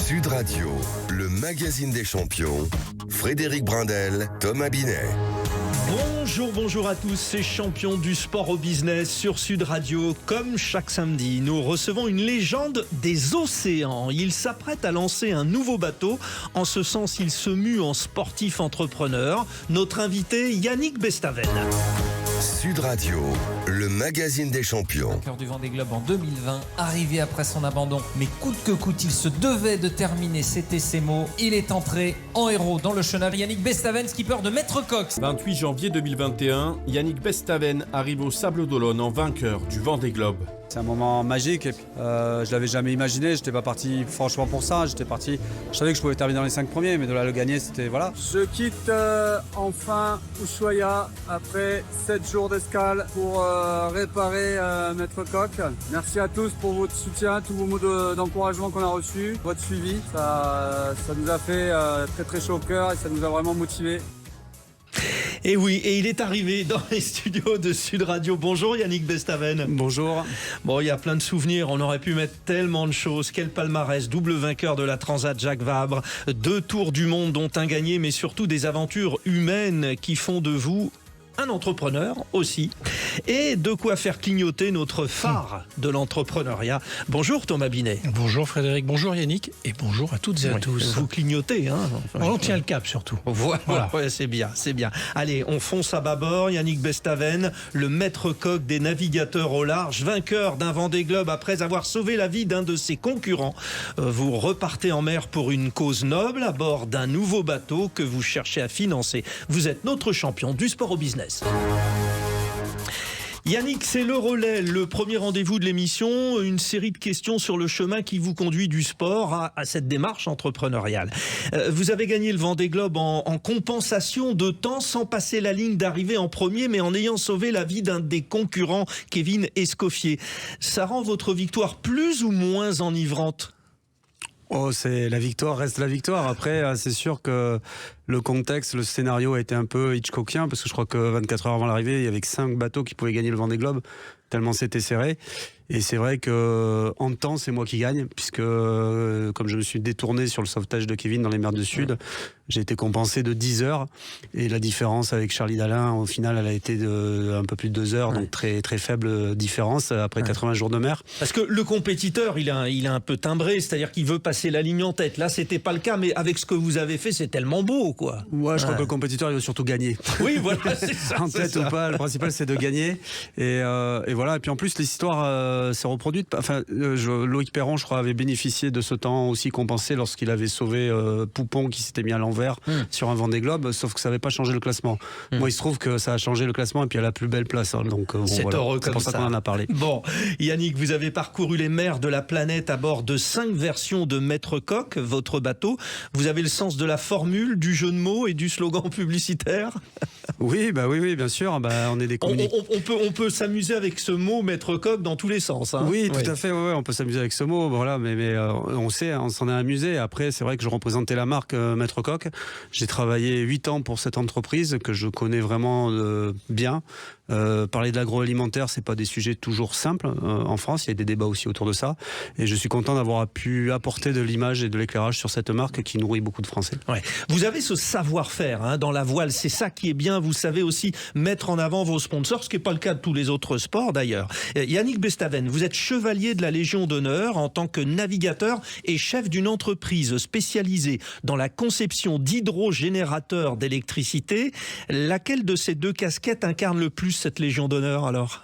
Sud Radio, le magazine des champions, Frédéric Brindel, Thomas Binet. Bonjour à tous, c'est Champions du sport au business sur Sud Radio. Comme chaque samedi, nous recevons une légende des océans. Il s'apprête à lancer un nouveau bateau. En ce sens, il se mue en sportif entrepreneur. Notre invité, Yannick Bestaven. Sud Radio, le magazine des champions. Vainqueur du Vendée Globe en 2020, arrivé après son abandon, mais coûte que coûte, il se devait de terminer, c'était ses mots. Il est entré en héros dans le chenal. Yannick Bestaven, skipper de Maître Coq. 28 janvier 2021, Yannick Bestaven arrive au Sables d'Olonne en vainqueur du Vendée Globe. C'est un moment magique et puis, je l'avais jamais imaginé, j'étais pas parti franchement pour ça, je savais que je pouvais terminer dans les 5 premiers, mais de là le gagner c'était voilà. Je quitte enfin Ushuaïa après 7 jours d'escale pour réparer Maître Coq. Merci à tous pour votre soutien, tous vos mots d'encouragement qu'on a reçus, votre suivi, ça nous a fait très très chaud au cœur et ça nous a vraiment motivés. Et oui, et il est arrivé dans les studios de Sud Radio. Bonjour Yannick Bestaven. Bonjour. Bon, il y a plein de souvenirs, on aurait pu mettre tellement de choses. Quel palmarès, double vainqueur de la Transat Jacques Vabre, 2 tours du monde dont un gagné, mais surtout des aventures humaines qui font de vous un entrepreneur aussi, et de quoi faire clignoter notre phare de l'entrepreneuriat. Bonjour Thomas Binet. Bonjour Frédéric, bonjour Yannick, et bonjour à toutes et à tous. Vous clignotez, hein. On tient le cap surtout. Voilà. Ouais, c'est bien. Allez, on fonce à bâbord. Yannick Bestaven, le Maître Coq des navigateurs au large, vainqueur d'un Vendée Globe après avoir sauvé la vie d'un de ses concurrents. Vous repartez en mer pour une cause noble à bord d'un nouveau bateau que vous cherchez à financer. Vous êtes notre champion du sport au business. Yannick, c'est le relais, le premier rendez-vous de l'émission, une série de questions sur le chemin qui vous conduit du sport à cette démarche entrepreneuriale. Vous avez gagné le Vendée Globe en compensation de temps sans passer la ligne d'arrivée en premier, mais en ayant sauvé la vie d'un des concurrents, Kevin Escoffier. Ça rend votre victoire plus ou moins enivrante ? Oh, c'est la victoire reste la victoire. Après, c'est sûr que le contexte, le scénario a été un peu Hitchcockien parce que je crois que 24 heures avant l'arrivée, il y avait que 5 bateaux qui pouvaient gagner le Vendée Globe tellement c'était serré. Et c'est vrai que en temps, c'est moi qui gagne puisque comme je me suis détourné sur le sauvetage de Kevin dans les mers du Sud, j'ai été compensé de 10 heures et la différence avec Charlie Dalin, au final, elle a été de un peu plus de 2 heures, donc très très faible différence après 80 jours de mer. Parce que le compétiteur, il a un peu timbré, c'est-à-dire qu'il veut passer la ligne en tête. Là, c'était pas le cas, mais avec ce que vous avez fait, c'est tellement beau, quoi. Ouais, je crois que le compétiteur, il veut surtout gagner. Oui, voilà, c'est ça. En tête ou pas, le principal, c'est de gagner. Et voilà. Et puis en plus, l'histoire s'est reproduite. Enfin, Loïc Perron, je crois, avait bénéficié de ce temps aussi compensé lorsqu'il avait sauvé Poupon qui s'était mis à l'envers sur un Vendée Globe, sauf que ça n'avait pas changé le classement. Moi, il se trouve que ça a changé le classement et puis à la plus belle place. Hein, donc, c'est voilà. heureux C'est comme pour ça qu'on en a parlé. Bon, Yannick, vous avez parcouru les mers de la planète à bord de 5 versions de Maître Coq, votre bateau. Vous avez le sens de la formule, du jeu de mots et du slogan publicitaire. Oui, bien sûr. On est des communicants. On peut s'amuser avec ce mot Maître Coq dans tous les sens. Hein. Oui, tout à fait. Ouais, on peut s'amuser avec ce mot. Voilà, mais on sait, on s'en est amusé. Après, c'est vrai que je représentais la marque Maître Coq. J'ai travaillé 8 ans pour cette entreprise que je connais vraiment bien. Parler de l'agroalimentaire, c'est pas des sujets toujours simples en France. Il y a des débats aussi autour de ça. Et je suis content d'avoir pu apporter de l'image et de l'éclairage sur cette marque qui nourrit beaucoup de Français. Ouais. Vous avez ce savoir-faire dans la voile. C'est ça qui est bien. Vous savez aussi mettre en avant vos sponsors, ce qui n'est pas le cas de tous les autres sports d'ailleurs. Yannick Bestaven, vous êtes chevalier de la Légion d'honneur en tant que navigateur et chef d'une entreprise spécialisée dans la conception d'hydrogénérateurs d'électricité. Laquelle de ces 2 casquettes incarne le plus cette Légion d'honneur alors ?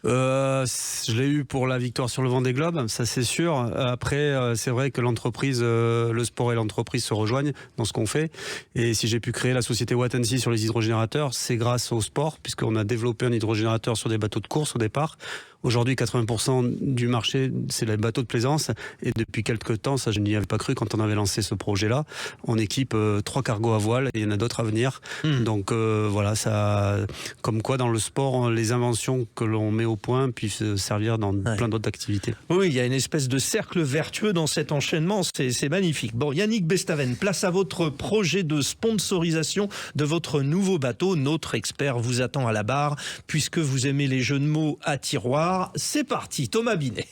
Je l'ai eu pour la victoire sur le Vendée Globe, ça c'est sûr. Après, c'est vrai que l'entreprise, le sport et l'entreprise se rejoignent dans ce qu'on fait. Et si j'ai pu créer la société Watt&C sur les hydrogénérateurs, c'est grâce au sport, puisqu'on a développé un hydrogénérateur sur des bateaux de course au départ. Aujourd'hui, 80% du marché, c'est les bateaux de plaisance. Et depuis quelques temps, ça je n'y avais pas cru quand on avait lancé ce projet-là, on équipe 3 cargos à voile et il y en a d'autres à venir. Donc voilà, ça, comme quoi dans le sport, les inventions que l'on met au point puissent servir dans plein d'autres activités. Oui, il y a une espèce de cercle vertueux dans cet enchaînement, c'est magnifique. Bon, Yannick Bestaven, place à votre projet de sponsorisation de votre nouveau bateau. Notre expert vous attend à la barre, puisque vous aimez les jeux de mots à tiroir. C'est parti, Thomas Binet.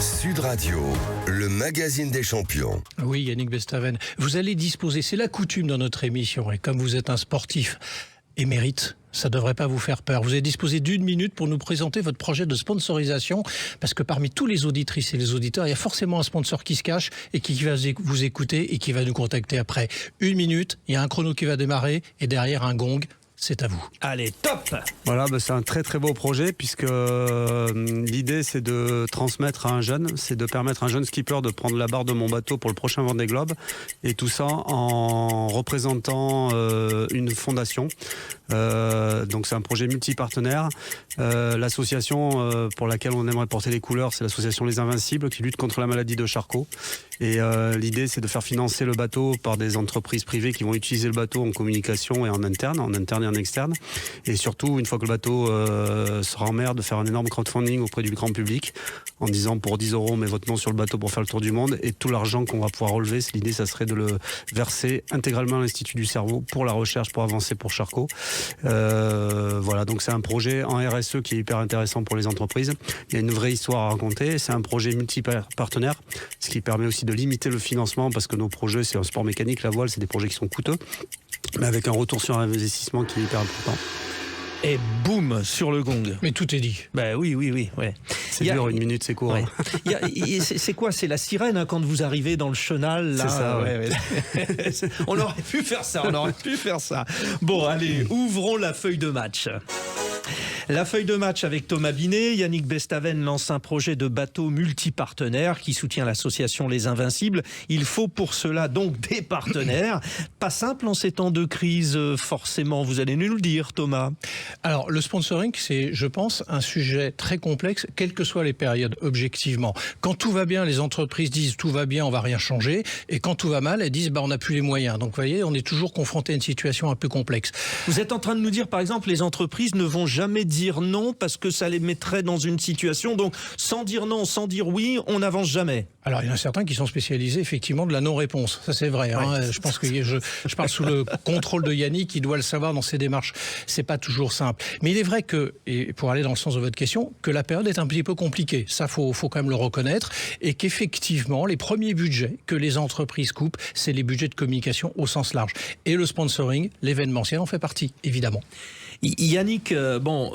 Sud Radio, le magazine des champions. Oui, Yannick Bestaven, vous allez disposer, c'est la coutume dans notre émission, et comme vous êtes un sportif émérite, ça ne devrait pas vous faire peur. Vous allez disposer d'1 minute pour nous présenter votre projet de sponsorisation, parce que parmi tous les auditrices et les auditeurs, il y a forcément un sponsor qui se cache et qui va vous écouter et qui va nous contacter après. 1 minute, il y a un chrono qui va démarrer et derrière un gong. C'est à vous. Allez, top! Voilà, c'est un très très beau projet puisque l'idée c'est de transmettre à un jeune, c'est de permettre à un jeune skipper de prendre la barre de mon bateau pour le prochain Vendée Globe, et tout ça en représentant une fondation. Donc c'est un projet multi-partenaire. L'association pour laquelle on aimerait porter les couleurs, c'est l'association Les Invincibles qui lutte contre la maladie de Charcot. Et l'idée c'est de faire financer le bateau par des entreprises privées qui vont utiliser le bateau en communication et en interne et en externe. Et surtout, une fois que le bateau sera en mer, de faire un énorme crowdfunding auprès du grand public en disant pour 10 €, met votre nom sur le bateau pour faire le tour du monde, et tout l'argent qu'on va pouvoir relever, l'idée ça serait de le verser intégralement à l'Institut du cerveau pour la recherche, pour avancer pour Charcot. Voilà, donc c'est un projet en RSE qui est hyper intéressant pour les entreprises. Il y a une vraie histoire à raconter. C'est un projet multi-partenaire, ce qui permet aussi de limiter le financement, parce que nos projets, c'est un sport mécanique, la voile, c'est des projets qui sont coûteux, mais avec un retour sur investissement qui est hyper important. Et boum, sur le gong. Mais tout est dit. Ben oui. Ouais. C'est dur, 1 minute, c'est court. Ouais. Hein. C'est quoi? C'est la sirène hein, quand vous arrivez dans le chenal là. C'est ça, ouais. On aurait pu faire ça. Bon, allez, ouvrons la feuille de match. La feuille de match avec Thomas Binet. Yannick Bestaven lance un projet de bateau multipartenaire qui soutient l'association Les Invincibles. Il faut pour cela donc des partenaires. Pas simple en ces temps de crise, forcément. Vous allez nous le dire, Thomas. Alors, le sponsoring, c'est, je pense, un sujet très complexe, quelles que soient les périodes, objectivement. Quand tout va bien, les entreprises disent tout va bien, on va rien changer. Et quand tout va mal, elles disent on n'a plus les moyens. Donc, vous voyez, on est toujours confronté à une situation un peu complexe. Vous êtes en train de nous dire, par exemple, les entreprises ne vont jamais dire non parce que ça les mettrait dans une situation. Donc, sans dire non, sans dire oui, on n'avance jamais. Alors, il y en a certains qui sont spécialisés, effectivement, de la non-réponse. Ça, c'est vrai. Hein. Je pense que je parle sous le contrôle de Yannick, qui doit le savoir dans ses démarches. C'est pas toujours simple. Mais il est vrai que, et pour aller dans le sens de votre question, que la période est un petit peu compliquée. Ça, faut quand même le reconnaître. Et qu'effectivement, les premiers budgets que les entreprises coupent, c'est les budgets de communication au sens large. Et le sponsoring, l'événementiel en fait partie, évidemment. Yannick,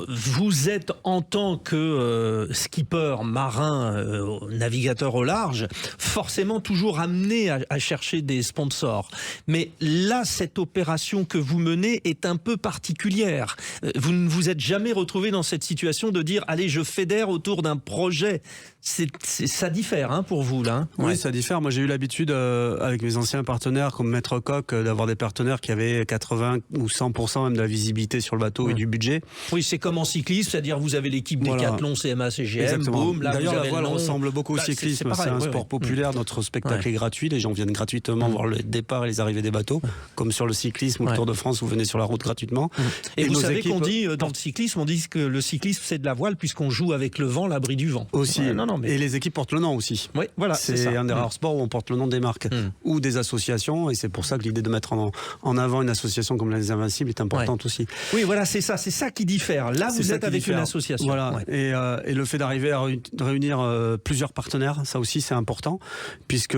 vous êtes en tant que skipper, marin, navigateur au large, forcément toujours amené à chercher des sponsors. Mais là, cette opération que vous menez est un peu particulière. Vous ne vous êtes jamais retrouvé dans cette situation de dire « Allez, je fédère autour d'un projet ». Ça diffère hein, pour vous, là. Hein. Oui, ça diffère. Moi, j'ai eu l'habitude, avec mes anciens partenaires, comme Maître Coq, d'avoir des partenaires qui avaient 80 ou 100% même de la visibilité sur le bateau et du budget. Oui, c'est comme en cyclisme, c'est-dire vous avez l'équipe Décathlon, CMA, CGM, boum, là d'ailleurs, vous la avez voile le nom. ressemble beaucoup au cyclisme. C'est un sport populaire, notre spectacle est gratuit, les gens viennent gratuitement voir le départ et les arrivées des bateaux, comme sur le cyclisme ou le Tour de France, vous venez sur la route gratuitement. Et vous savez qu'on dit, dans le cyclisme, on dit que le cyclisme c'est de la voile puisqu'on joue avec le vent, l'abri du vent. Aussi. Et les équipes portent le nom aussi. Oui, voilà, c'est un des rares sports où on porte le nom des marques ou des associations, et c'est pour ça que l'idée de mettre en avant une association comme Les Invincibles est importante aussi. Oui, voilà, c'est ça qui diffère. Là, vous êtes avec une association. Voilà. Et le fait d'arriver à réunir plusieurs partenaires, ça aussi c'est important, puisque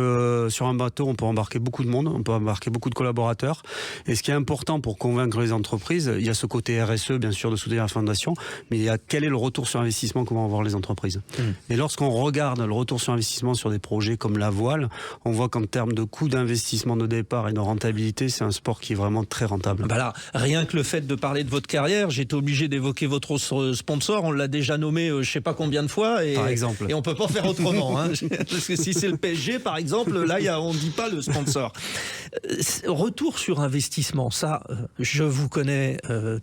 sur un bateau, on peut embarquer beaucoup de monde, on peut embarquer beaucoup de collaborateurs. Et ce qui est important pour convaincre les entreprises, il y a ce côté RSE, bien sûr, de soutenir la fondation, mais il y a quel est le retour sur investissement que vont avoir les entreprises. Et lorsqu'on regarde le retour sur investissement sur des projets comme la voile, on voit qu'en termes de coût d'investissement de départ et de rentabilité, c'est un sport qui est vraiment très rentable. Bah là, rien que le fait de parler de votre carrière, j'étais obligé d'évoquer votre sponsor, on l'a déjà nommé je sais pas combien de fois, et, par exemple. Et on peut pas faire autrement. Hein, parce que si c'est le PSG, par exemple, là, on dit pas le sponsor. Retour sur investissement, ça, je vous connais,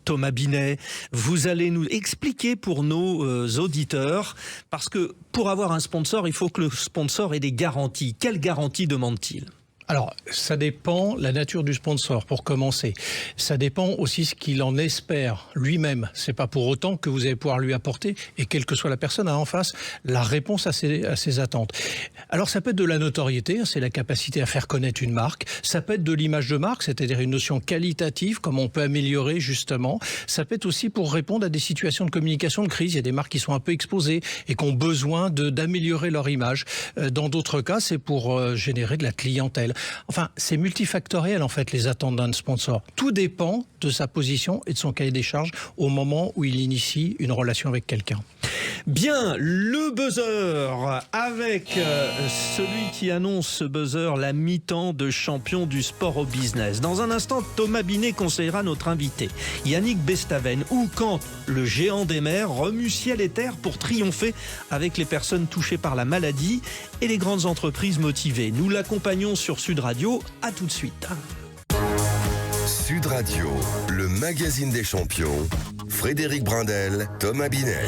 Thomas Binet, vous allez nous expliquer pour nos auditeurs, parce que pour avoir un sponsor, il faut que le sponsor ait des garanties. Quelles garanties demande-t-il ? Alors, ça dépend la nature du sponsor, pour commencer. Ça dépend aussi ce qu'il en espère lui-même. C'est pas pour autant que vous allez pouvoir lui apporter, et quelle que soit la personne en face, la réponse à ses attentes. Alors, ça peut être de la notoriété, c'est la capacité à faire connaître une marque. Ça peut être de l'image de marque, c'est-à-dire une notion qualitative, comme on peut améliorer justement. Ça peut être aussi pour répondre à des situations de communication de crise. Il y a des marques qui sont un peu exposées et qui ont besoin d'améliorer leur image. Dans d'autres cas, c'est pour générer de la clientèle. Enfin, c'est multifactoriel en fait les attentes d'un sponsor. Tout dépend de sa position et de son cahier des charges au moment où il initie une relation avec quelqu'un. Bien, le buzzer avec celui qui annonce ce buzzer, la mi-temps de champion du sport au business. Dans un instant, Thomas Binet conseillera notre invité, Yannick Bestaven, ou quand le géant des mers remue ciel et terre pour triompher avec les personnes touchées par la maladie et les grandes entreprises motivées. Nous l'accompagnons sur Sud Radio. À tout de suite. Sud Radio, le magazine des champions. Frédéric Brindel, Thomas Binet.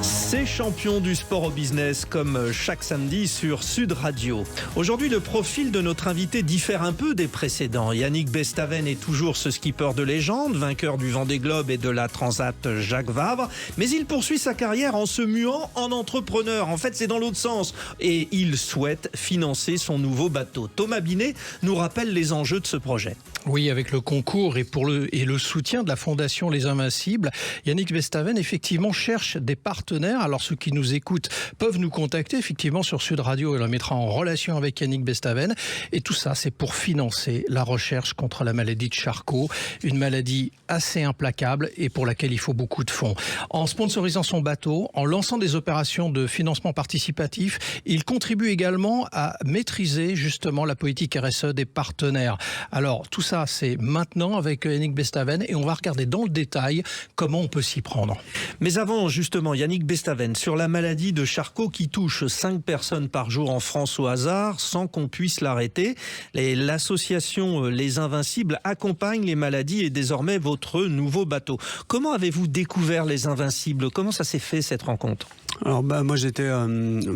C'est champion du sport au business comme chaque samedi sur Sud Radio. Aujourd'hui, le profil de notre invité diffère un peu des précédents. Yannick Bestaven est toujours ce skipper de légende, vainqueur du Vendée Globe et de la Transat Jacques Vabre, mais il poursuit sa carrière en se muant en entrepreneur. En fait, c'est dans l'autre sens et il souhaite financer son nouveau bateau. Thomas Binet nous rappelle les enjeux de ce projet. Oui, avec le concours et le soutien de la Fondation Les Invincibles, Yannick Bestaven effectivement cherche des partenaires. Alors ceux qui nous écoutent peuvent nous contacter effectivement sur Sud Radio et le mettra en relation avec Yannick Bestaven. Et tout ça, c'est pour financer la recherche contre la maladie de Charcot, une maladie assez implacable et pour laquelle il faut beaucoup de fonds. En sponsorisant son bateau, en lançant des opérations de financement participatif, il contribue également à maîtriser justement la politique RSE des partenaires. Alors tout ça, c'est maintenant avec Yannick Bestaven et on va regarder dans le détail comment on peut s'y prendre. Mais avant, justement, Yannick Bestaven, sur la maladie de Charcot qui touche 5 personnes par jour en France au hasard, sans qu'on puisse l'arrêter. L'association Les Invincibles accompagne les maladies et désormais votre nouveau bateau. Comment avez-vous découvert Les Invincibles? Comment ça s'est fait cette rencontre? Alors moi j'étais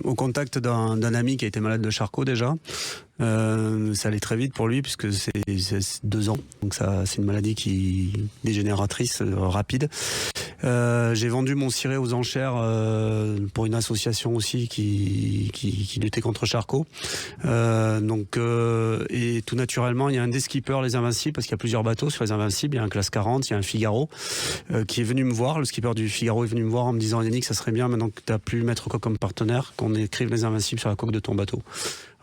au contact d'un ami qui a été malade de Charcot déjà. Ça allait très vite pour lui puisque c'est 2 ans, donc c'est une maladie dégénératrice rapide. J'ai vendu mon ciré aux enchères pour une association aussi qui luttait contre Charcot. Et tout naturellement, il y a un des skippers Les Invincibles, parce qu'il y a plusieurs bateaux sur Les Invincibles. Il y a un Classe 40, il y a un Figaro qui est venu me voir. Le skipper du Figaro est venu me voir en me disant: Yannick, ça serait bien maintenant que tu as plus Maître Coq comme partenaire, qu'on écrive Les Invincibles sur la coque de ton bateau.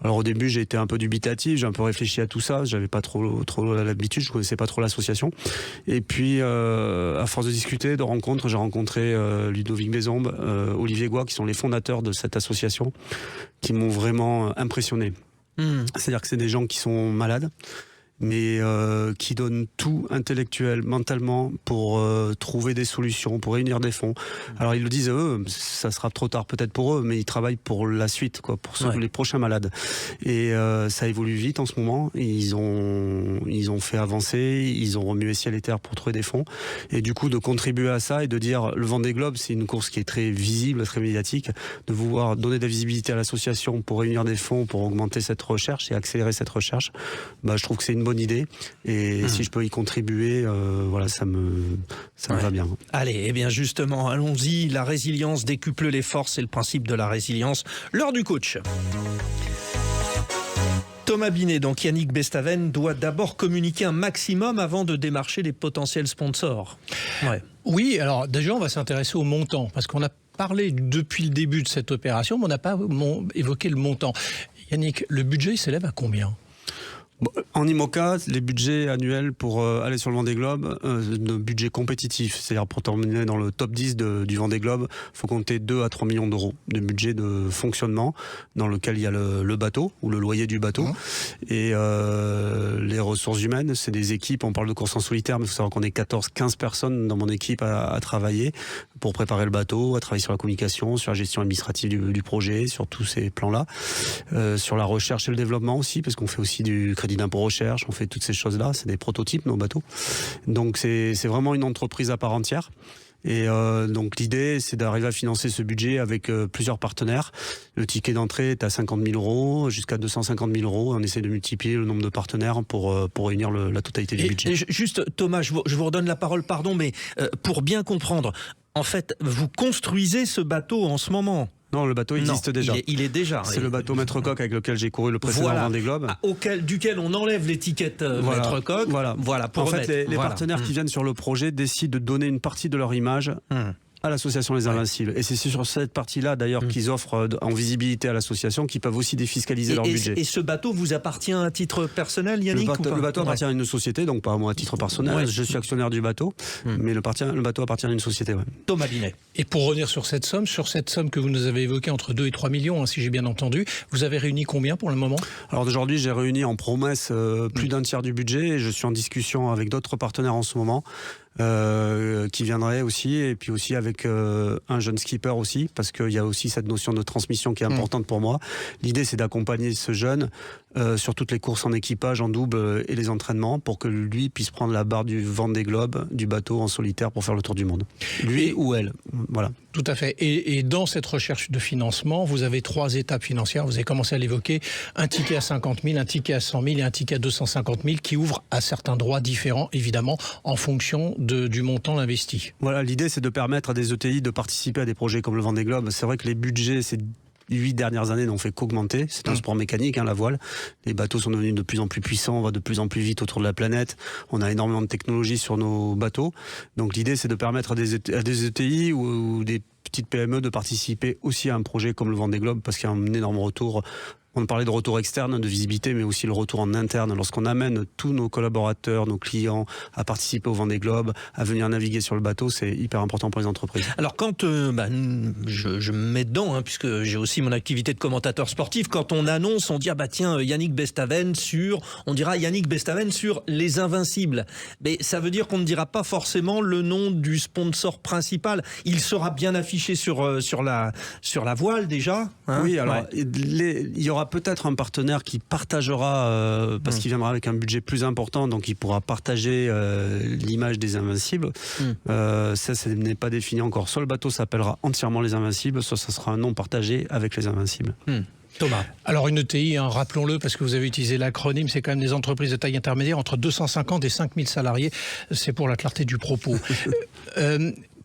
Alors au début, j'ai été un peu dubitatif, j'ai un peu réfléchi à tout ça, j'avais pas trop l'habitude, je connaissais pas trop l'association. Et puis à force de discuter, de rencontres, j'ai rencontré Ludovic Bézombe, Olivier Goua, qui sont les fondateurs de cette association, qui m'ont vraiment impressionné. C'est-à-dire que c'est des gens qui sont malades, mais qui donnent tout intellectuel, mentalement, pour trouver des solutions, pour réunir des fonds. Alors ils le disent eux, ça sera trop tard peut-être pour eux, mais ils travaillent pour la suite, quoi, pour les prochains malades. Et ça évolue vite en ce moment. Ils ont fait avancer, ils ont remué ciel et terre pour trouver des fonds. Et du coup, de contribuer à ça et de dire, le Vendée Globe, c'est une course qui est très visible, très médiatique, de vouloir donner de la visibilité à l'association pour réunir des fonds, pour augmenter cette recherche et accélérer cette recherche, je trouve que c'est une bonne idée, et si je peux y contribuer, voilà, ça me va bien. Allez, eh bien justement, allons-y. La résilience décuple les forces, c'est le principe de la résilience. L'heure du coach. Thomas Binet, donc Yannick Bestaven doit d'abord communiquer un maximum avant de démarcher les potentiels sponsors. Ouais. Oui, alors déjà on va s'intéresser au montant, parce qu'on a parlé depuis le début de cette opération, mais on n'a pas évoqué le montant. Yannick, le budget s'élève à combien ? En IMOCA, les budgets annuels pour aller sur le Vendée Globe, de budget compétitif, c'est-à-dire pour terminer dans le top 10 du Vendée Globe, il faut compter 2 à 3 millions d'euros de budget de fonctionnement dans lequel il y a le bateau ou le loyer du bateau. Et les ressources humaines, c'est des équipes, on parle de course en solitaire, mais il faut savoir qu'on est 14-15 personnes dans mon équipe à travailler pour préparer le bateau, à travailler sur la communication, sur la gestion administrative du projet, sur tous ces plans-là, sur la recherche et le développement aussi, parce qu'on fait aussi du crédit d'impôt recherche, on fait toutes ces choses-là, c'est des prototypes nos bateaux. Donc c'est vraiment une entreprise à part entière. Et donc l'idée, c'est d'arriver à financer ce budget avec plusieurs partenaires. Le ticket d'entrée est à 50 000 euros, jusqu'à 250 000 euros. On essaie de multiplier le nombre de partenaires pour réunir la totalité du budget. Et juste, Thomas, je vous redonne la parole, pardon, mais pour bien comprendre, en fait, vous construisez ce bateau en ce moment. Non, le bateau existe déjà. Il est déjà. C'est le bateau Maître Coq avec lequel j'ai couru le précédent Vendée Globe. Duquel on enlève l'étiquette Maître Coq. Voilà. Pour en fait, les partenaires qui viennent sur le projet décident de donner une partie de leur image à l'association Les Invincibles. Et c'est sur cette partie-là, d'ailleurs, qu'ils offrent en visibilité à l'association, qu'ils peuvent aussi défiscaliser leur budget. Et ce bateau vous appartient à titre personnel, Yannick? Le bateau appartient à une société, donc pas à moi à titre personnel. Ouais. Je suis actionnaire du bateau, mais le bateau appartient à une société. Ouais. Thomas Binet. Et pour revenir sur cette somme que vous nous avez évoquée entre 2 et 3 millions, si j'ai bien entendu, vous avez réuni combien pour le moment? Alors aujourd'hui, j'ai réuni en promesse plus d'un tiers du budget et je suis en discussion avec d'autres partenaires en ce moment. Qui viendrait aussi, et puis aussi avec un jeune skipper aussi, parce qu'il y a aussi cette notion de transmission qui est importante pour moi. L'idée, c'est d'accompagner ce jeune sur toutes les courses en équipage, en double et les entraînements, pour que lui puisse prendre la barre du Vendée Globe, du bateau en solitaire pour faire le tour du monde. Lui ou elle, voilà. Tout à fait. Et dans cette recherche de financement, vous avez 3 étapes financières. Vous avez commencé à l'évoquer. Un ticket à 50 000, un ticket à 100 000 et un ticket à 250 000 qui ouvrent à certains droits différents, évidemment, en fonction du montant investi. Voilà, l'idée, c'est de permettre à des ETI de participer à des projets comme le Vendée Globe. C'est vrai que les budgets, c'est 8 dernières années n'ont fait qu'augmenter. C'est un sport mécanique, la voile. Les bateaux sont devenus de plus en plus puissants, on va de plus en plus vite autour de la planète. On a énormément de technologies sur nos bateaux. Donc l'idée, c'est de permettre à des ETI ou des petites PME de participer aussi à un projet comme le Vendée Globe, parce qu'il y a un énorme retour. On parlait de retour externe, de visibilité, mais aussi le retour en interne. Lorsqu'on amène tous nos collaborateurs, nos clients à participer au Vendée Globe, à venir naviguer sur le bateau, c'est hyper important pour les entreprises. Alors quand je me mets dedans, puisque j'ai aussi mon activité de commentateur sportif, quand on annonce, on dit tiens, Yannick Bestaven on dira Yannick Bestaven sur Les Invincibles. Mais ça veut dire qu'on ne dira pas forcément le nom du sponsor principal. Il sera bien affiché sur la voile déjà. Oui, alors il y aura peut-être un partenaire qui partagera, parce qu'il viendra avec un budget plus important, donc il pourra partager l'image des Invincibles. Ça n'est pas défini encore. Soit le bateau s'appellera entièrement Les Invincibles, soit ça sera un nom partagé avec Les Invincibles. Thomas. Alors une ETI, rappelons-le, parce que vous avez utilisé l'acronyme, c'est quand même des entreprises de taille intermédiaire entre 250 et 5000 salariés. C'est pour la clarté du propos.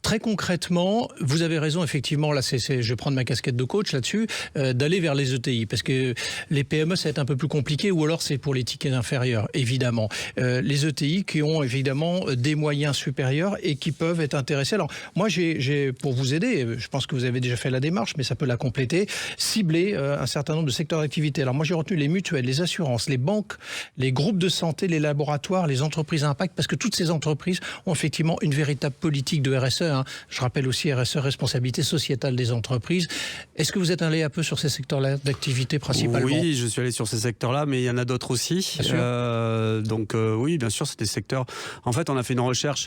Très concrètement, vous avez raison, effectivement, là, je vais prendre ma casquette de coach là-dessus, d'aller vers les ETI, parce que les PME, ça va être un peu plus compliqué, ou alors c'est pour les tickets inférieurs, évidemment. Les ETI qui ont évidemment des moyens supérieurs et qui peuvent être intéressés. Alors, moi, j'ai pour vous aider, je pense que vous avez déjà fait la démarche, mais ça peut la compléter, cibler un certain nombre de secteurs d'activité. Alors, moi, j'ai retenu les mutuelles, les assurances, les banques, les groupes de santé, les laboratoires, les entreprises à impact, parce que toutes ces entreprises ont effectivement une véritable politique de RSE. Je rappelle aussi RSE, responsabilité sociétale des entreprises. Est-ce que vous êtes allé un peu sur ces secteurs-là d'activité principalement? Oui, je suis allé sur ces secteurs-là, mais il y en a d'autres aussi. Donc oui, bien sûr, c'est des secteurs. En fait, on a fait une recherche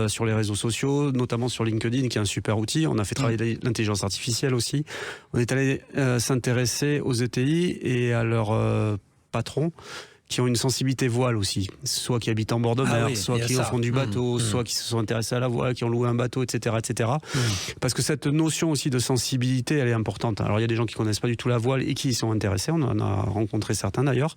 sur les réseaux sociaux, notamment sur LinkedIn, qui est un super outil. On a fait travailler l'intelligence artificielle aussi. On est allé s'intéresser aux ETI et à leurs patrons, qui ont une sensibilité voile aussi, soit qui habitent en bord de mer, soit qui en font du bateau, soit qui se sont intéressés à la voile, qui ont loué un bateau, etc. etc. Parce que cette notion aussi de sensibilité, elle est importante. Alors il y a des gens qui connaissent pas du tout la voile et qui y sont intéressés, on en a rencontré certains d'ailleurs,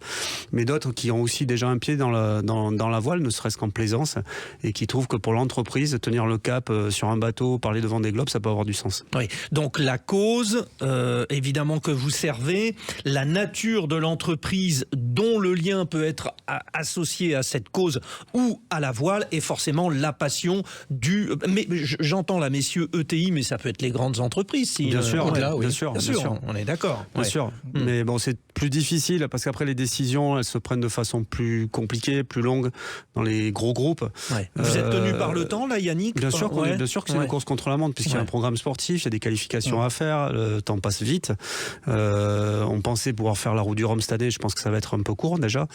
mais d'autres qui ont aussi déjà un pied dans la voile, ne serait-ce qu'en plaisance, et qui trouvent que pour l'entreprise, tenir le cap sur un bateau, parler devant des globes, ça peut avoir du sens. Oui. Donc la cause, évidemment que vous servez, la nature de l'entreprise dont le lien peut être associé à cette cause ou à la voile, et forcément la passion mais j'entends là, messieurs, ETI, mais ça peut être les grandes entreprises. Bien sûr, bien sûr, on est d'accord. Bien sûr. Mais bon, c'est plus difficile parce qu'après les décisions, elles se prennent de façon plus compliquée, plus longue dans les gros groupes. Vous êtes tenu par le temps là, Yannick? Bien sûr que c'est une course contre la montre, puisqu'il y a un programme sportif, il y a des qualifications à faire, le temps passe vite. On pensait pouvoir faire la roue du Rhum cette année, je pense que ça va être un peu court déjà.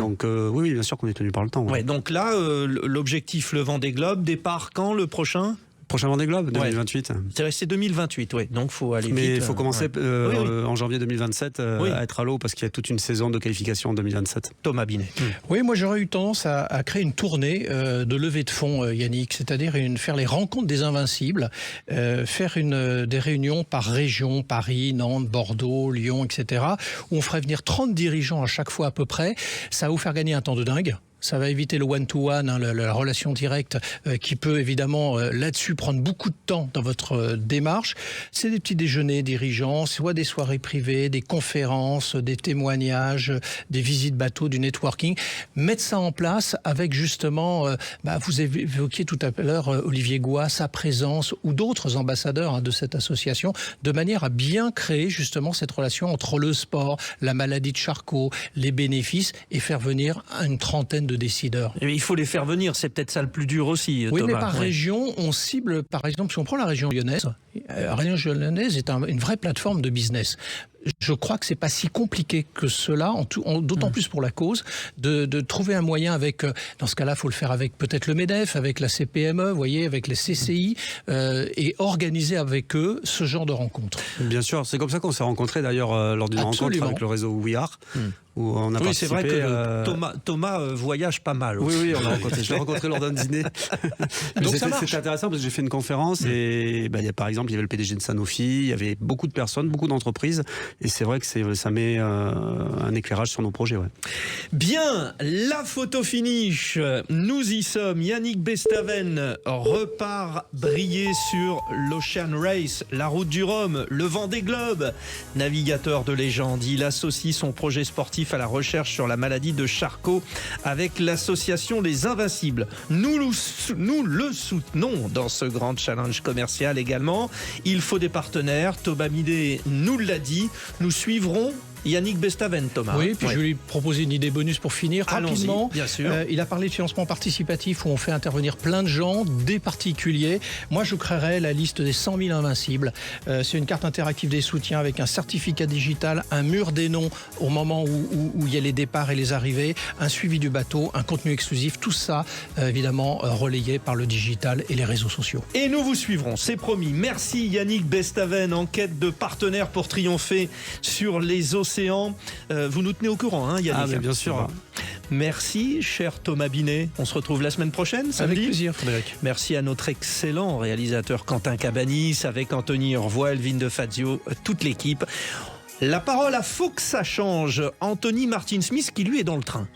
Donc oui, bien sûr qu'on est tenu par le temps. Donc là, l'objectif, le Vendée Globe, départ quand, le prochain Prochain Vendée Globe, 2028. C'est 2028, oui. Donc, faut aller vite. Mais il faut commencer en janvier 2027 à être à l'eau parce qu'il y a toute une saison de qualification en 2027. Thomas Binet. Oui, moi j'aurais eu tendance à créer une tournée de levée de fonds, Yannick, c'est-à-dire faire les rencontres des invincibles, faire des réunions par région, Paris, Nantes, Bordeaux, Lyon, etc., où on ferait venir 30 dirigeants à chaque fois à peu près. Ça va vous faire gagner un temps de dingue. Ça va éviter le one-to-one, la relation directe, qui peut évidemment là-dessus prendre beaucoup de temps dans votre démarche. C'est des petits déjeuners dirigeants, soit des soirées privées, des conférences, des témoignages, des visites bateaux, du networking. Mettre ça en place avec justement, vous évoquiez tout à l'heure Olivier Goua, sa présence ou d'autres ambassadeurs de cette association, de manière à bien créer justement cette relation entre le sport, la maladie de Charcot, les bénéfices et faire venir une trentaine de décideurs. Et il faut les faire venir, c'est peut-être ça le plus dur aussi, oui, Thomas. mais par région, on cible, par exemple, si on prend la région lyonnaise, la région lyonnaise est une vraie plateforme de business. Je crois que c'est pas si compliqué que cela, d'autant plus pour la cause, de trouver un moyen avec, dans ce cas-là, il faut le faire avec peut-être le MEDEF, avec la CPME, vous voyez, avec les CCI, et organiser avec eux ce genre de rencontres. Bien sûr, c'est comme ça qu'on s'est rencontrés d'ailleurs lors d'une rencontre avec le réseau We Are. Où on a participé, c'est vrai que Thomas voyage pas mal aussi. Oui, on l'a rencontré. Je l'ai rencontré lors d'un dîner. Donc c'était intéressant parce que j'ai fait une conférence et par exemple, il y avait le PDG de Sanofi, il y avait beaucoup de personnes, beaucoup d'entreprises et c'est vrai que ça met un éclairage sur nos projets. Ouais. Bien, la photo finish, nous y sommes. Yannick Bestaven repart briller sur l'Ocean Race, la route du Rhum, le Vendée Globe. Navigateur de légende, il associe son projet sportif à la recherche sur la maladie de Charcot avec l'association Les Invincibles. Nous le soutenons dans ce grand challenge commercial également. Il faut des partenaires. Thomas Binet nous l'a dit. Nous suivrons Yannick Bestaven, Thomas. Oui, puis je vais lui proposer une idée bonus pour finir rapidement. Bien sûr. Il a parlé de financement participatif où on fait intervenir plein de gens, des particuliers. Moi, je créerais la liste des 100 000 invincibles. C'est une carte interactive des soutiens avec un certificat digital, un mur des noms au moment où il y a les départs et les arrivées, un suivi du bateau, un contenu exclusif. Tout ça, évidemment, relayé par le digital et les réseaux sociaux. Et nous vous suivrons, c'est promis. Merci Yannick Bestaven, en quête de partenaires pour triompher sur les océans. Vous nous tenez au courant, hein, Yannick? Mais bien sûr. Merci, cher Thomas Binet. On se retrouve la semaine prochaine, samedi. Avec plaisir, Frédéric. Merci à notre excellent réalisateur Quentin Cabanis, avec Anthony Urvois, Elvin de Fazio, toute l'équipe. La parole à Faut que ça change, Anthony Martin-Smith qui lui est dans le train.